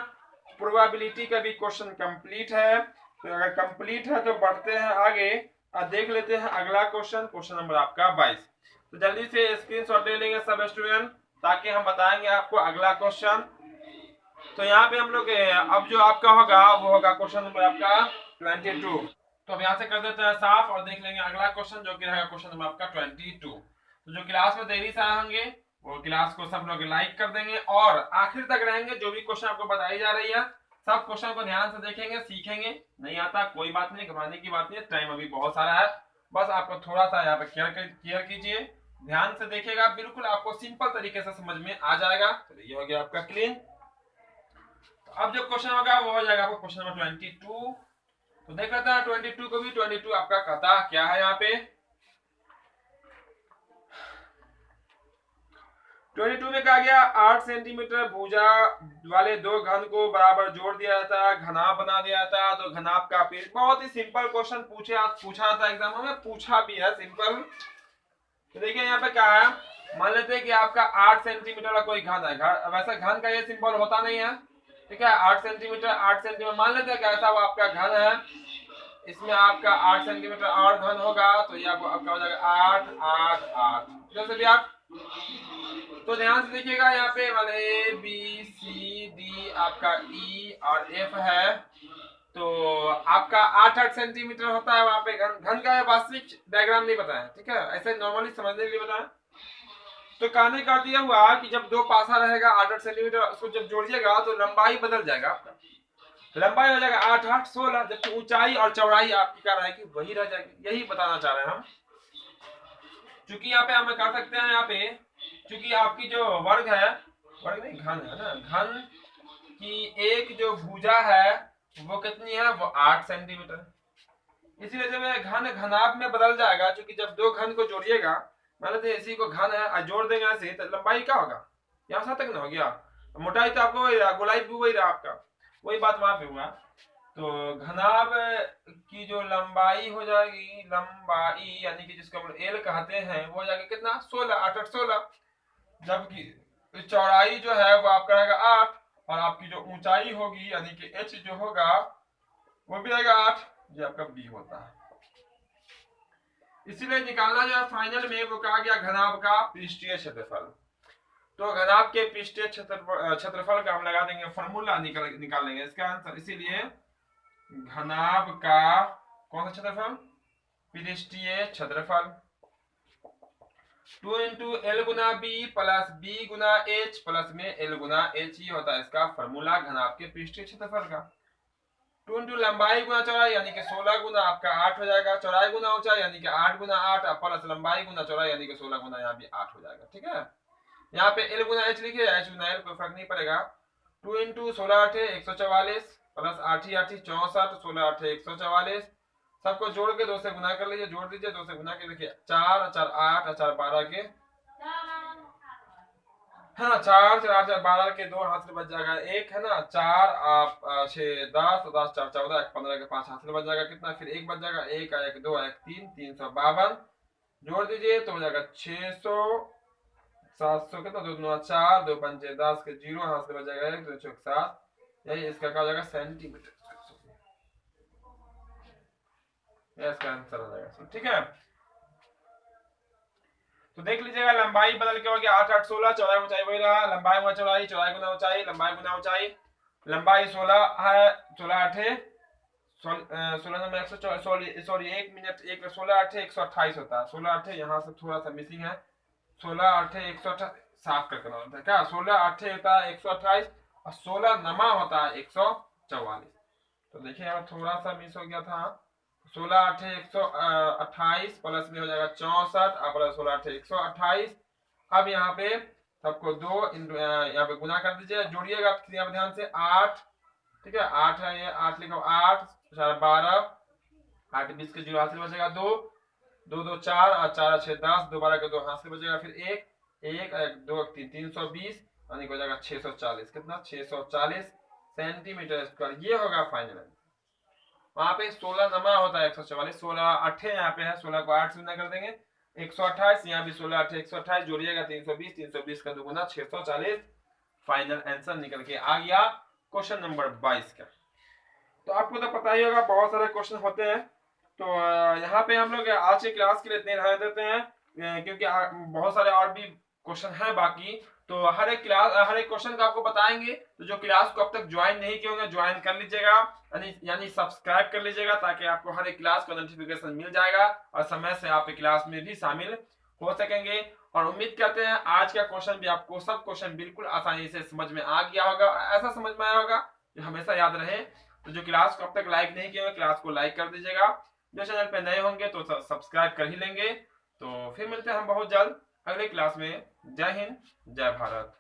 प्रोबेबिलिटी का भी क्वेश्चन कंप्लीट है। तो अगर कंप्लीट है तो बढ़ते हैं आगे और देख लेते हैं अगला क्वेश्चन, क्वेश्चन नंबर आपका 22। तो जल्दी से स्क्रीनशॉट ले लेंगे सब स्टूडेंट, ताकि हम बताएंगे आपको अगला क्वेश्चन। तो यहाँ पे हम लोग अब जो आपका होगा वो होगा क्वेश्चन नंबर आपका 22। तो अब यहाँ से कर देते हैं साफ और देख लेंगे अगला क्वेश्चन, जो कि रहेगा क्वेश्चन नंबर आपका 22। तो जो क्लास में देरी से आए होंगे वो क्लास को सब लोग लाइक कर देंगे और आखिर तक रहेंगे। जो भी क्वेश्चन आपको बताई जा रही है सब क्वेश्चन को ध्यान से देखेंगे, सीखेंगे। नहीं आता कोई बात नहीं, घबराने की बात नहीं, टाइम अभी बहुत सारा है। बस आपको थोड़ा सा यहाँ पे केयर कीजिए, ध्यान से देखिएगा, बिल्कुल आपको सिंपल तरीके से समझ में आ जाएगा। तो ये हो गया आपका क्लीन। तो अब जो क्वेश्चन होगा वो हो जाएगा आपका क्वेश्चन नंबर 22। तो देख लेते हैं 22 को भी। 22 आपका कहता क्या है यहाँ पे, 22 में कहा गया 8 सेंटीमीटर भुजा वाले 2 घन को बराबर जोड़ दिया जाता है, घनाभ बना दिया जाता है। तो घनाभ का पेज, बहुत ही सिंपल क्वेश्चन पूछा था एग्जाम में, पूछा भी है सिंपल। तो देखिए यहाँ पे क्या है, मान लेते हैं कि आपका 8 सेंटीमीटर का कोई घन है। वैसे घन का ये सिंबल होता नहीं है, ठीक है। 8 सेंटीमीटर मान लेते हैं कि ऐसा वो आपका घन है, इसमें आपका 8 सेंटीमीटर और घन होगा। तो ये आपका हो जाएगा 8 8 8, जैसे भी आप तो ध्यान से देखिएगा, यहाँ पे मान ए बी सी डी आपका ई और एफ है, तो आपका 8-8 सेंटीमीटर होता है वहां पे घन का वास्तविक डायग्राम नहीं बताया, ठीक है, ऐसे नॉर्मली समझने के लिए बताया। तो कहने का दिया हुआ कि जब दो पासा रहेगा 8-8 सेंटीमीटर, उसको जब जोड़िएगा तो लंबाई बदल जाएगा आपका, लंबाई हो जाएगा 8-8 16, जबकि ऊंचाई और चौड़ाई आपकी क्या रहेगी, वही रह जाएगी। यही बताना चाह रहे हैं हम। चूंकि यहाँ पे हम कह सकते हैं, यहाँ पे चूंकि आपकी जो वर्ग है, वर्ग नहीं घन है ना, घन की एक जो भुजा है वो कितनी है, वो 8 सेंटीमीटर। इसीलिए जब घन घनाभ में बदल जाएगा, क्योंकि जब दो घन को जोड़िएगा, मान लेते इसी को घन है और जोड़ देंगे ऐसे, तो लंबाई क्या होगा, यहाँ से तक ना हो गया, मोटाई तो आपको वही रहा, गोलाई भी वही रहा आपका, वही बात वहां पे हुआ। तो घनाभ की जो लंबाई हो जाएगी, लंबाई यानी कि जिसको हम एल कहते हैं, वो हो जाएगा कितना 16, 8-8 16, जबकि चौड़ाई जो है वो आपका रहेगा 8, और आपकी जो ऊंचाई होगी यानी कि एच जो होगा वो भी रहेगा 8, ये आपका बी होता है। इसीलिए निकालना जो है फाइनल में वो कहा गया घनाभ का पृष्ठीय क्षेत्रफल। तो घनाभ के पृष्ठीय क्षेत्रफल का हम लगा देंगे फॉर्मूला, निकाल लेंगे इसका आंसर। इसीलिए घनाभ का कौन सा क्षेत्रफल, पृष्ठीय क्षेत्रफल 2 इंटू एल गुना बी प्लस बी गुना एच प्लस में एल गुना एच ही होता है इसका फॉर्मूला घनाभ के पृष्ठीय क्षेत्रफल का। 2 इंटू लंबाई गुना चौड़ाई यानी कि 16 गुना आपका 8 हो जाएगा, चौड़ाई गुना ऊंचाई यानी कि 8 गुना 8 प्लस लंबाई गुना चौड़ाई यानी कि 16 गुना यहाँ भी 8 हो जाएगा, ठीक है। यहाँ पे एल गुना एच लिखिए, एच गुना एल कोई फर्क नहीं पड़ेगा। 2 इंटू 16 8 144 प्लस 8 8 64, 16 8 144, सबको जोड़ के 2 से गुना कर लीजिए, जोड़ दीजिए 2 से गुना के, देखिए 4 4 8 4 12 के है ना, 4 4 8 12 के 2 हाथ से बच जाएगा 1 है ना, 4 आप 6 10 10 4 14 15 के 5 हाथ से बच जाएगा कितना, फिर 1 बच जाएगा, 1 1 2 1 3 352, जोड़ दीजिए तो हो जाएगा 600 700 कितना, 2 2 4 2 5 10 के 0 हाथ से बच जाएगा 1 2 6 7, यही इसका क्या हो जाएगा सेंटीमीटर, इसका आंसर हो जाएगा, ठीक है। तो देख लीजिएगा लंबाई बदल के हो गया 8 8 16, चौड़ाई ऊंचाई वही रहा, लंबाई गुना चौड़ाई, चौड़ाई गुना ऊंचाई, लंबाई गुना ऊंचाई, लंबाई 16 है, 16 8 16 नंबर 100 सॉरी 1 मिनट 1 16 8 128 होता है, 16 8 यहाँ से थोड़ा सा मिसिंग है, 16 8 128 साफ करके ना होता है क्या, 16 8 होता है 128 और 16 नमा होता है 144। तो देखिए यहाँ थोड़ा सा मिस हो गया था, 16 8 128 प्लस में हो जाएगा 64 और प्लस 16 8 128। अब यहाँ पे सबको 2 यहाँ पे गुना कर दीजिए, जोड़िएगा यहाँ पे ध्यान से 8, ठीक है 8 है, ये 8 लिखो, 8 4 12 8 20 के 0 हाथ से बचेगा 2 2 2 4 और 4 6 10, 2 12 के 2 हाथ से बचेगा, फिर 1 1 1 2 3 320 यानी हो जाएगा 640, कितना 640 सेंटीमीटर स्क्वायर, ये होगा फाइनल। वहां पे 16 नमा होता है 144, 16 8 यहाँ पे है, 16 को 8 से गुना कर देंगे 128, यहाँ भी 16 8 128, जोड़िएगा 320, 320 का दुगुना 640, फाइनल आंसर निकल के आ गया क्वेश्चन नंबर 22 का। तो आपको तो पता ही होगा बहुत सारे क्वेश्चन होते हैं, तो यहाँ पे हम लोग आज के क्लास के लिए इतने रहने देते हैं, क्योंकि बहुत सारे और भी क्वेश्चन है बाकी, तो हर एक क्वेश्चन का आपको बताएंगे। तो जो क्लास को अब तक ज्वाइन नहीं किए होंगे ज्वाइन कर लीजिएगा, यानी सब्सक्राइब कर लीजिएगा, ताकि आपको हर एक क्लास का नोटिफिकेशन मिल जाएगा और समय से आप क्लास में भी शामिल हो सकेंगे। और उम्मीद करते हैं आज का क्वेश्चन भी आपको सब क्वेश्चन बिल्कुल आसानी से समझ में आ गया होगा, ऐसा समझ में आया होगा जो हमेशा याद रहे। तो जो क्लास को अब तक लाइक नहीं किए होंगे क्लास को लाइक कर दीजिएगा, जो चैनल पे नए होंगे तो सब्सक्राइब कर ही लेंगे। तो फिर मिलते हैं हम बहुत जल्द अगले क्लास में। जय हिंद, जय भारत।